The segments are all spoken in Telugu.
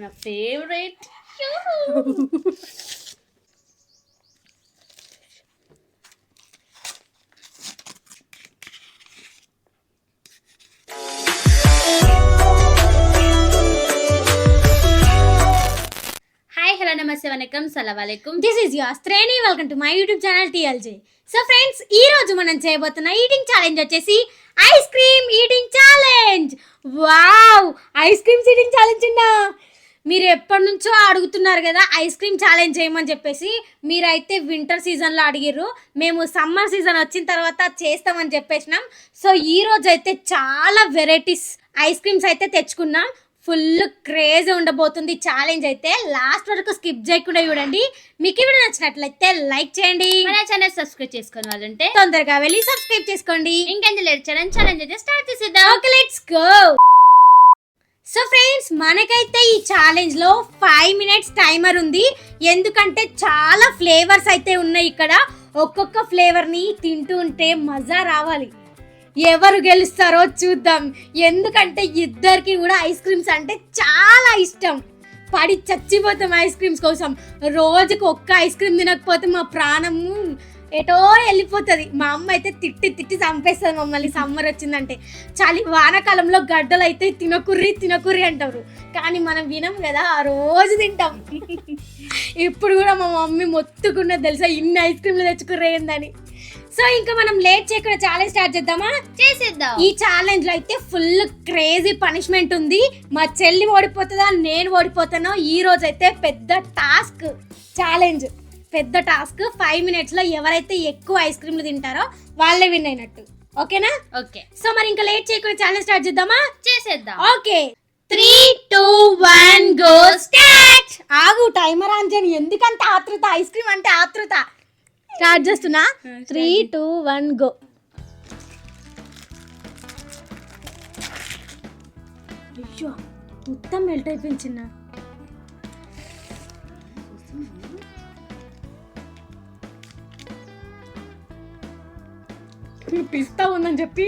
నా ఫేవరెట్. హాయ్ హలో నమస్తే వనకం సలాం అలైకుం. This is your Shreni. Welcome to my YouTube channel TLJ. So friends, ఈ రోజు మనం చేయబోతున్న ఈటింగ్ ఛాలెంజ్ వచ్చేసి ice cream eating challenge. Wow, ice creams eating challenge ఉన్నా. మీరు ఎప్పటి నుంచో అడుగుతున్నారు కదా ఐస్ క్రీమ్ ఛాలెంజ్ చేయమని చెప్పేసి. మీరైతే వింటర్ సీజన్లో అడిగిర్రు, మేము సమ్మర్ సీజన్ వచ్చిన తర్వాత చేస్తామని చెప్పేసినాం. సో ఈ రోజు అయితే చాలా వెరైటీస్ ఐస్ క్రీమ్స్ అయితే తెచ్చుకున్నాం. ఫుల్ క్రేజ్ ఉండబోతుంది ఛాలెంజ్ అయితే. లాస్ట్ వరకు స్కిప్ చేయకుండా చూడండి. మీకు ఈ వీడియో నచ్చినట్లయితే లైక్ చేయండి. మన ఛానల్ సబ్స్క్రైబ్ చేసుకుని వాళ్ళంటే తొందరగా వెళ్ళి సబ్స్క్రైబ్ చేసుకోండి. ఇంకెంత లేట్ చేయడం ఛాలెంజ్ అయితే స్టార్ట్ చేసేద్దాం. Okay, let's go. So friends, మనకైతే ఈ ఛాలెంజ్ లో 5 minutes టైమర్ ఉంది. ఎందుకంటే చాలా ఫ్లేవర్స్ అయితే ఉన్నాయి ఇక్కడ. ఒక్కొక్క ఫ్లేవర్ ని తింటూ ఉంటే మజా రావాలి. ఎవరు గెలుస్తారో చూద్దాం. ఎందుకంటే ఇద్దరికి కూడా ఐస్ క్రీమ్స్ అంటే చాలా ఇష్టం. పడి చచ్చిపోతాం ఐస్ క్రీమ్స్ కోసం. రోజుకి ఒక్క ఐస్ క్రీమ్ తినకపోతే మా ప్రాణము ఎటో వెళ్ళిపోతుంది. మా అమ్మ అయితే తిట్టి తిట్టి చంపేస్తుంది మమ్మల్ని. సమ్మర్ వచ్చిందంటే వానాకాలంలో గడ్డలు అయితే తినకుర్రి అంటారు. కానీ మనం వినం కదా, ఆ రోజు తింటాం. ఇప్పుడు కూడా మా మమ్మీ మొత్తుకున్న తెలుసా ఇన్ని ఐస్ క్రీమ్లు తెచ్చుకుర్రేందని. సో ఇంకా మనం లేట్ చేయకుండా ఛాలెంజ్ స్టార్ట్ చేద్దామా? చేసేద్దాం. ఈ ఛాలెంజ్ లో అయితే ఫుల్ క్రేజీ పనిష్మెంట్ ఉంది. మా చెల్లి ఓడిపోతుందా నేను ఓడిపోతానో. ఈ రోజు అయితే పెద్ద టాస్క్ ఛాలెంజ్, పెద్ద టాస్క్. 5 minutes లో ఎవరైతే ఎక్కువ ఐస్ క్రీమ్లు తింటారో వాళ్ళే విన్ అయినట్టు. ఓకేనా? ఓకే. సో మరి ఇంకా లేట్ చేయకుండా ఛాలెంజ్ స్టార్ట్ చేద్దామా? చేసేద్దాం. Okay, 3, 2, 1 go start. ఆగు, టైమర్ ఆన్ చేయని. ఎందుకంత ఆతృత? ఐస్ క్రీమ్ అంటే ఆతృత. స్టార్ట్ చేస్తున్నా. 3, 2, 1 గో. అయ్యో, మొత్తం మెల్ట్ అయిపోయింది చిన్న. పిస్తా ఉందని చెప్పి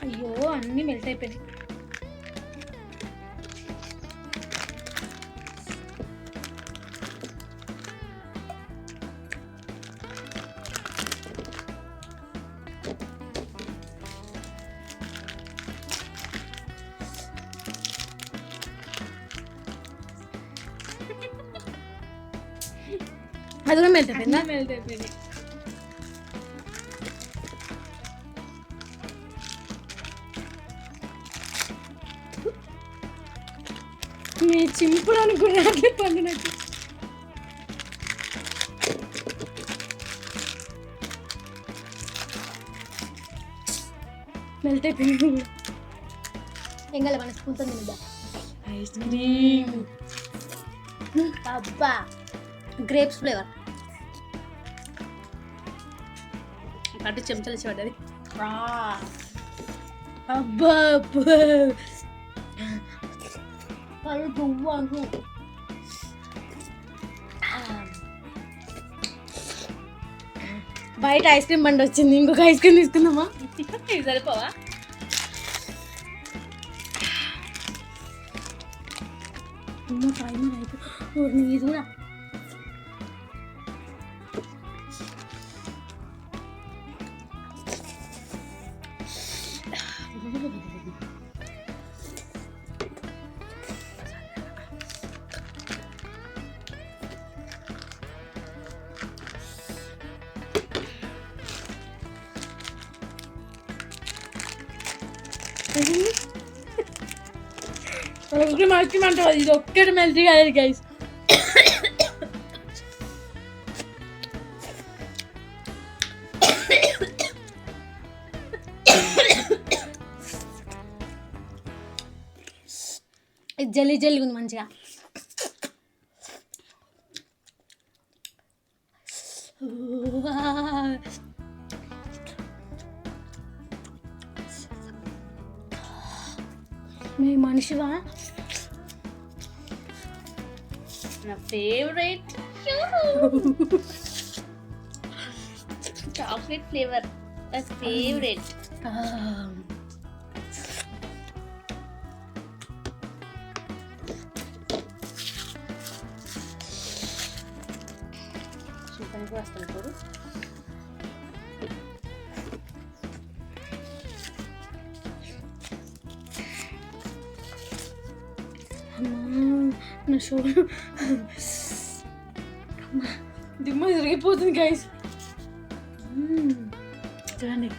అయ్యో అన్నీ మెల్ట్ అయిపోయినాయి. అది కూడా మెల్ట్ అయిపోయింది. మీ చింపుడు అనుకున్నాకే పండినట్టు. మెల్ట్ అయిపోయింది. ఎంగల మన స్పూన్తో తినదా ఐస్ క్రీమ్. అబ్బా, గ్రేప్స్ ఫ్లేవర్. అటు చెంచాలు చూడది. అబ్బా బయట ఐస్ క్రీమ్ బండి వచ్చింది. ఇంకొక ఐస్ క్రీమ్ తీసుకుందామా? సరిపోవా? ఇది కూడా ఐస్ క్రీమ్ అంటే ఇది ఒక్కటి మెల్ట్ కాలేదు గైస్. ఇది జల్లి జల్లి ఉంది మంచిగా. మీ మనిషివా? నా ఫేవరెట్ చాక్లెట్ ఫ్లేవర్, నా ఫేవరెట్. చూడడానికి వస్తాను ఇప్పుడు. నా షోల్డర్ దిమ్మ తిరిగిపోతుంది గైస్. చూడండి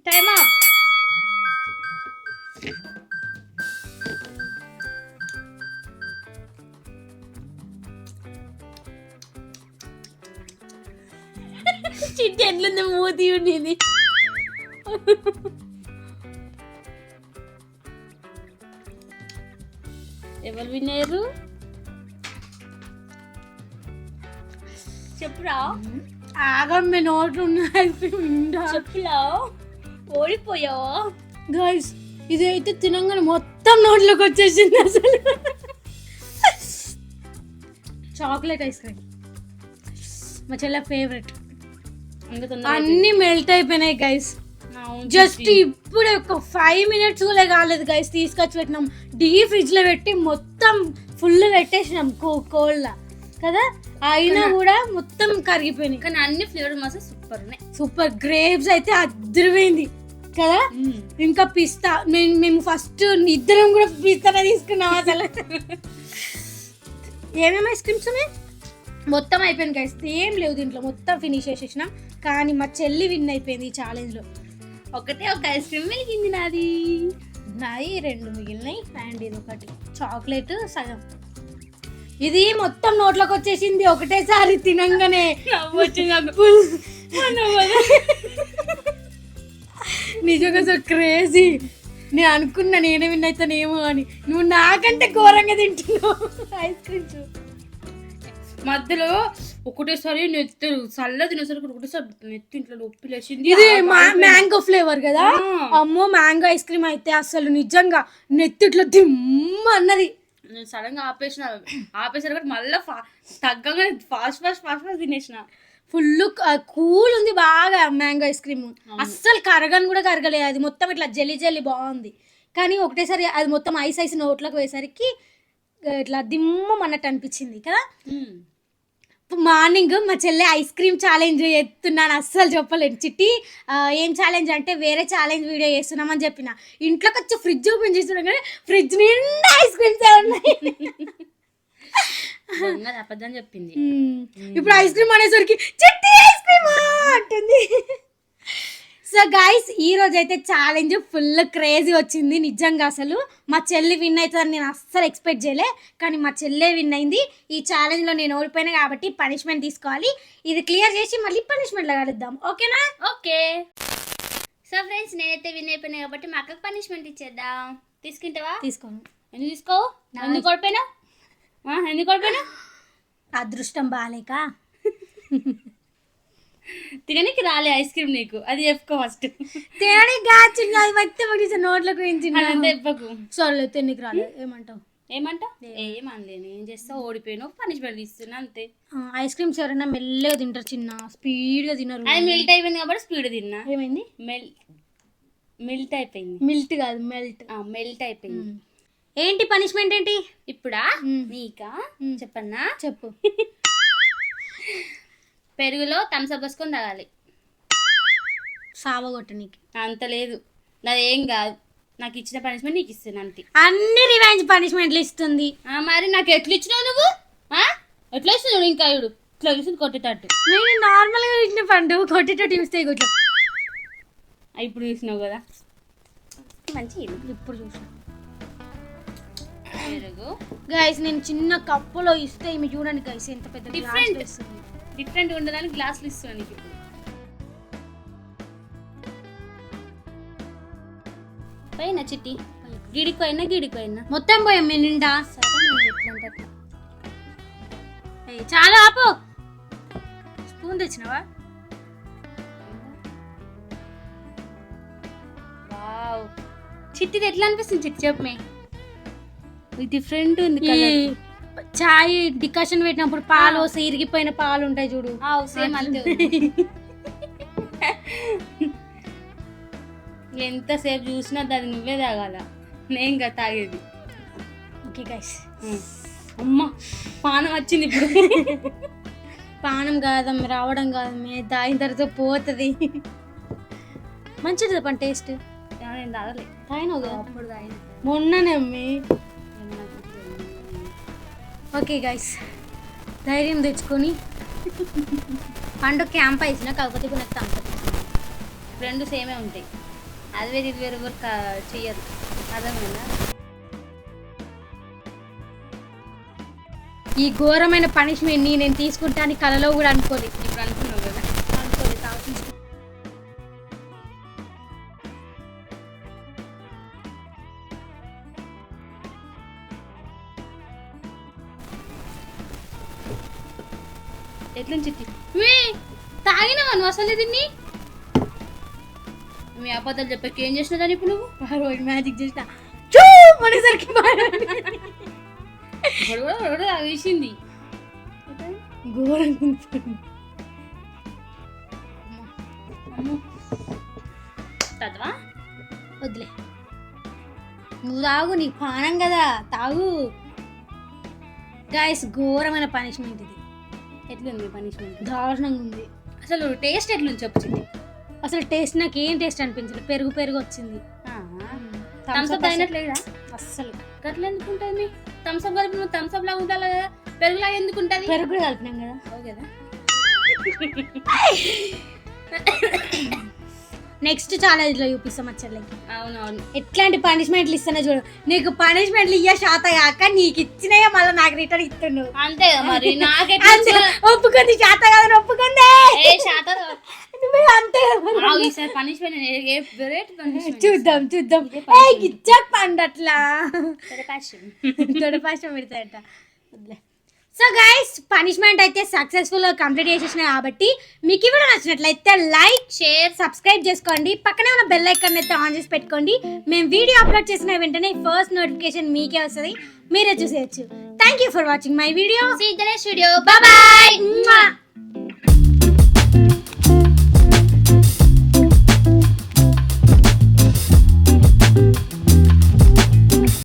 టైమ్ అప్. చిట్టి ఎట్లుంది మూతి ఉండేది. ఎవరు విన్నారు చెప్పురా. ఆగమ్మే నోట్లు ఉన్నాయి. చెప్పులా ఓడిపోయావా గైస్? ఇదైతే తినంగానే మొత్తం నోట్లోకి వచ్చేసింది అసలు. చాక్లెట్ ఐస్ క్రీమ్ మా చెల్లె ఫేవరెట్. అన్ని మెల్ట్ అయిపోయినాయి గైస్. జస్ట్ ఇప్పుడే ఒక 5 minutes కూడా కాలేదు గైస్, తీసుకొచ్చి పెట్టినాం. ఫ్రిడ్జ్ లో పెట్టి మొత్తం ఫుల్ పెట్టేసినాం కోల్డ్ కదా, అయినా కూడా మొత్తం కరిగిపోయినాయి. కానీ అన్ని ఫ్లేవర్స్ మాత్రం సూపర్ ఉన్నాయి. సూపర్. గ్రేప్స్ అయితే అదిరిపోయింది కదా. ఇంకా పిస్తా, మేము ఫస్ట్ ఇద్దరం కూడా పిస్తానే తీసుకున్నాం అసలు. ఏమేమి ఐస్ క్రీమ్స్ ఉన్నాయి మొత్తం అయిపోయింది గైస్, ఏం లేవు దీంట్లో, మొత్తం ఫినిష్ చేసేసినాం. కానీ మా చెల్లి విన్ అయిపోయింది ఈ ఛాలెంజ్ లో. ఒకటే ఒక ఐస్ క్రీమ్ మిగిలింది నాది. నాయి 2 మిగిలినాయి అండ్ ఇది ఒకటి చాక్లెట్ సగం. ఇది మొత్తం నోట్లోకి వచ్చేసింది ఒకటేసారి తినంగానే. నిజంగా సో క్రేజీ. నేను అనుకున్నా నేనే విన్ అవుతానేమో అని, నువ్వు నాకంటే ఘోరంగా తింటున్నావు ఐస్ క్రీమ్స్. మధ్యలో ఒకటేసారి నెత్తి చల్ల తినేసరికి ఒకటేసారి నెత్తి ఇంట్లో నొప్పి లేచింది. ఇది మ్యాంగో ఫ్లేవర్ కదా. అమ్మో, మ్యాంగో ఐస్ క్రీమ్ అయితే అసలు నిజంగా నెత్తి ఇట్లా దిమ్మ అన్నది. నేను సడన్ గా ఆపేసారు కాబట్టి మళ్ళీ తగ్గగా ఫాస్ట్ తినేసిన. ఫుల్ కూల్ ఉంది బాగా మ్యాంగో ఐస్ క్రీమ్. అస్సలు కరగని కూడా కరగలేదు, అది మొత్తం ఇట్లా జెల్లీ బాగుంది. కానీ ఒకటేసారి అది మొత్తం ఐస్ నోట్లోకి పోయేసరికి ఇట్లా దిమ్మ అన్నట్టు అనిపించింది కదా. మార్నింగ్ మా చెల్లె ఐస్ క్రీమ్ ఛాలెంజ్ చేస్తున్నాను, అస్సలు చెప్పలేదు. చిట్టి ఏం ఛాలెంజ్ అంటే వేరే ఛాలెంజ్ వీడియో చేస్తున్నామని చెప్పిన. ఇంట్లోకి వచ్చి ఫ్రిడ్జ్ ఓపెన్ చేస్తున్నాం కానీ ఫ్రిడ్జ్ నిండా ఐస్ క్రీమ్స్ ఉన్నాయి. అబద్ధం చెప్పింది. ఇప్పుడు ఐస్ క్రీమ్ అనేసరికి చిట్టి ఐస్ క్రీమ్ అంటుంది. సో గైస్, ఈ రోజు అయితే ఛాలెంజ్ ఫుల్ క్రేజీ వచ్చింది నిజంగా. అసలు మా చెల్లి విన్ అవుతుందని నేను అస్సలు ఎక్స్పెక్ట్ చేయలే, కానీ మా చెల్లె విన్ అయింది. ఈ ఛాలెంజ్లో నేను ఓడిపోయినా కాబట్టి పనిష్మెంట్ తీసుకోవాలి. ఇది క్లియర్ చేసి మళ్ళీ పనిష్మెంట్లో కలుద్దాం, ఓకేనా? ఓకే. సో ఫ్రెండ్స్, నేనైతే విన్ అయిపోయినా కాబట్టి మా అక్కకి పనిష్మెంట్ ఇచ్చేద్దాం. తీసుకుంటావా? తీసుకోను. ఎందుకు తీసుకోవు? ఎందుకు ఓడిపోయినా? అదృష్టం బాలేక. తినడానికి రాలే ఐస్ క్రీమ్ నీకు, అది చెప్పుకో ఫస్ట్. తినడానికి కాచింది అది మొత్తం నోట్లో గురించి అదంతా చెప్పకు. సరే తినడానికి రాలేదు ఏమంటావు? ఏమంటా ఏమనలేను, ఏం చేస్తా, ఓడిపోయినావు, పనిష్మెంట్ ఇస్తున్నా అంతే. ఐస్ క్రీమ్స్ ఎవరైనా మెల్లగా తింటారు, చిన్న స్పీడ్ గా తినరు. అది మెల్ట్ అయిపోయింది కాబట్టి స్పీడ్ తిన్నా. ఏమైంది? మెల్ట్ అయిపోయింది. మిల్ట్ కాదు మెల్ట్. మెల్ట్ అయిపోయింది. ఏంటి పనిష్మెంట్ ఏంటి ఇప్పుడా? నీకా చెప్పన్నా? చెప్పు. పెరుగులో థమ్స్అప్ పోసుకొని తాగాలి. సావగొట్ట నీకు అంత లేదు, నాది ఏం కాదు, నాకు ఇచ్చిన పనిష్మెంట్ నీకు ఇస్తాను అంతే. అన్ని రివెంజ్ పనిష్మెంట్లు ఇస్తుంది. మరి నాకు ఎట్లా ఇచ్చినావు నువ్వు? ఎట్లా ఇస్తున్నావు? ఇంకా ఇడు ఇట్లా చూసి కొట్టేటట్టు. నేను నార్మల్ గా ఇచ్చిన పండు కొట్టేటట్టు మిస్టేక్ ఇట్లా. ఇప్పుడు చూసినావు కదా, మంచి ఇప్పుడు చూసాను. పెరుగు గైస్ నేను చిన్న కప్పులో ఇస్తే ఇవి చూడండి గైస్ ఎంత పెద్ద డిఫరెంట్ ఉండడానికి గ్లాసులు ఇస్తాను నీకు. ఇప్పుడు పైన చిట్టి గిడికోయినా మొత్తం పోయాం మీ నిండా. సరే నువ్వు ఎట్లంటే అట్లా. చాలా ఆపు. స్పూన్ తెచ్చినావా? వావ్, చిట్టిది ఎట్లా అనిపిస్తుంది చిట్టి చెప్పమే? డిఫరెంట్ ఉంది కలర్. చాయ్ డికాషన్ పెట్టినప్పుడు పాలు వస్తే ఇరిగిపోయిన పాలు ఉంటాయి చూడు, సేమ్ అంతే. ఎంతసేపు చూసినా దాన్ని నువ్వే తాగాల, నేను కదా తాగేది. Okay guys. అమ్మా పానం వచ్చింది ఇప్పుడు. పానం కాదమ్మ, రావడం కాదమ్మ, తాగిన తర్వాత పోతుంది. మంచిది చెప్పండి టేస్ట్. నేను తాగలే. తాగినావు కదా అప్పుడు తాగిన మొన్ననే అమ్మి. ఓకే గైస్, ధైర్యం తెచ్చుకొని పండు క్యాంప్ వేసిన, కాకపోతే ఇప్పుడు నాకు తంపతి. రెండు సేమే ఉంటాయి, అది వేరు ఇది వేరు చెయ్యరు. అర్థమైందా? ఈ ఘోరమైన పనిష్మెంట్ని నేను తీసుకుంటాను కలలో కూడా అనుకోలేదు. ఇప్పుడు అనుకున్నావు కదా, అనుకోలేదు. కావచ్చు ఎట్లా చిట్టి తాగినావా నువ్వు అసలు దీన్ని? మీ అబద్ధాలు చెప్పాక ఏం చేసినా దాన్ని ఇప్పుడు నువ్వు? మ్యాజిక్ చేసిన మనసరికి వేసింది ఘోరంగా. వద్దులే, నువ్వు తాగు, నీ పానం కదా, తాగు. గైస్ ఘోరమైన పనిష్మెంట్ ఇది. ఎట్లుంది పనిష్మెంట్? దారుణంగా ఉంది. అసలు టేస్ట్ ఎట్లుంది చెప్పుచింది? అసలు టేస్ట్ నాకు ఏం టేస్ట్ అనిపించలేదు, పెరుగు పెరుగు వచ్చింది. థమ్స్అప్ అయినట్లేదా అస్సలు? గట్లా ఎందుకు ఉంటుంది? థమ్స్అప్ కలిపి నువ్వు థమ్స్అప్ లాగా ఉండాలి కదా, పెరుగులాగా ఎందుకు ఉంటుంది? పెరుగు కూడా కలిపినాం కదా. ఓ కదా. నెక్స్ట్ ఛాలెంజ్ లో చూపిస్తాం వచ్చలకి. అవునవును, ఎట్లాంటి పనిష్మెంట్లు ఇస్తానో చూడు. నీకు పనిష్మెంట్లు ఇయ్య శాత కాక నీకు ఇచ్చినాయో మళ్ళీ నాకు రిటర్న్ ఇస్తున్నావు అంతే కదా. మరి ఒప్పుకుంది శాత కాదని ఒప్పుకుందే అంతే. చూద్దాం చూద్దాం. ఇచ్చాక పండు అట్లా తొడపాశం పెడతాయట. సో గైస్ పనిష్మెంట్ అయితే సక్సెస్ఫుల్ గా కంప్లీట్ చేసేసిన కాబట్టి మీకు ఈ వీడియో నచ్చినట్లయితే లైక్ షేర్ సబ్స్క్రైబ్ చేసుకోండి. పక్కనే ఉన్న బెల్ ఐకాన్ అయితే ఆన్ చేసి పెట్టుకోండి. మేము వీడియో అప్లోడ్ చేసిన వెంటనే ఫస్ట్ నోటిఫికేషన్ మీకే వస్తుంది, మీరే చూసేయచ్చు. Thank you for watching my video. See the next video. Bye by.